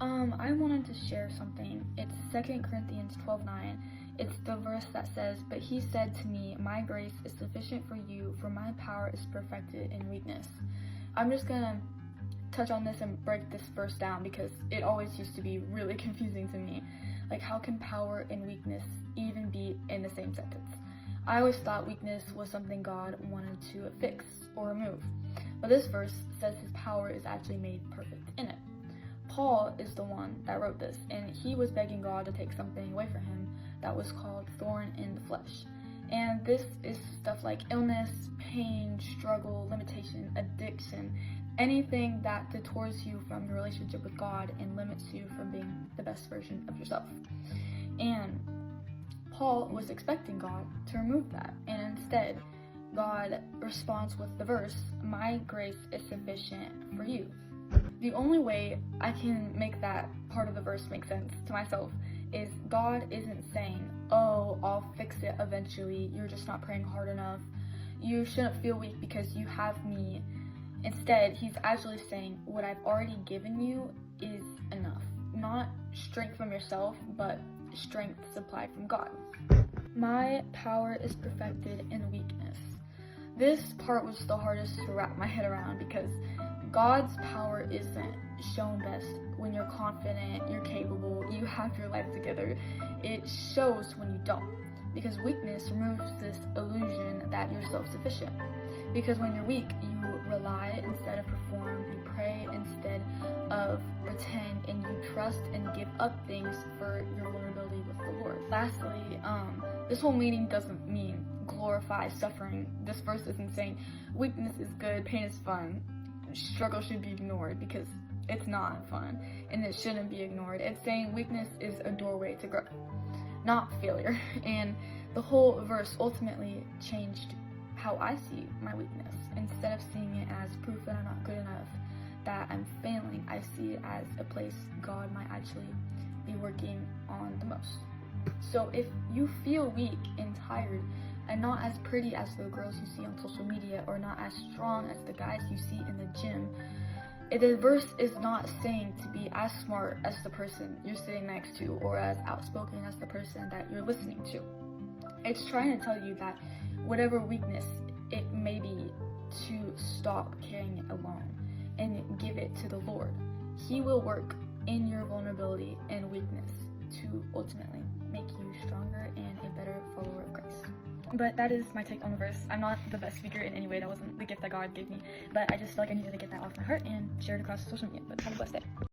I wanted to share something. It's 2 Corinthians 12:9. It's the verse that says, "But he said to me, my grace is sufficient for you, for my power is perfected in weakness." I'm just gonna touch on this and break this verse down because it always used to be really confusing to me. Like, how can power and weakness even be in the same sentence? I always thought weakness was something God wanted to fix or remove. But this verse says his power is actually made perfect in it. Paul is the one that wrote this, and he was begging God to take something away from him that was called thorn in the flesh. And this is stuff like illness, pain, struggle, limitation, addiction, anything that detours you from your relationship with God and limits you from being the best version of yourself. And Paul was expecting God to remove that, and instead, God responds with the verse, "My grace is sufficient for you." The only way I can make that part of the verse make sense to myself is God isn't saying, "Oh, I'll fix it eventually, you're just not praying hard enough. You shouldn't feel weak because you have me." Instead, he's actually saying, what I've already given you is enough. Not strength from yourself, but strength supplied from God. My power is perfected in weakness. This part was the hardest to wrap my head around because God's power isn't shown best when you're confident, you're capable, you have your life together. It shows when you don't, because weakness removes this illusion that you're self-sufficient. Because when you're weak, you rely instead of perform, you pray instead of pretend, and you trust and give up things for your vulnerability with the Lord. Lastly, this whole meaning doesn't mean glorify suffering. This verse isn't saying weakness is good, pain is fun, struggle should be ignored, because it's not fun and it shouldn't be ignored. It's saying weakness is a doorway to growth, not failure. And the whole verse ultimately changed how I see my weakness. Instead of seeing it as proof that I'm not good enough, that I'm failing, I see it as a place God might actually be working on the most. So if you feel weak and tired and not as pretty as the girls you see on social media, or not as strong as the guys you see in the gym, the verse is not saying to be as smart as the person you're sitting next to or as outspoken as the person that you're listening to. It's trying to tell you that whatever weakness it may be, to stop carrying it alone and give it to the Lord. He will work in your vulnerability and weakness to ultimately make you stronger and a better follower of Christ. But that is my take on the verse. I'm not the best speaker in any way. That wasn't the gift that God gave me. But I just feel like I needed to get that off my heart and share it across social media. But have a blessed day.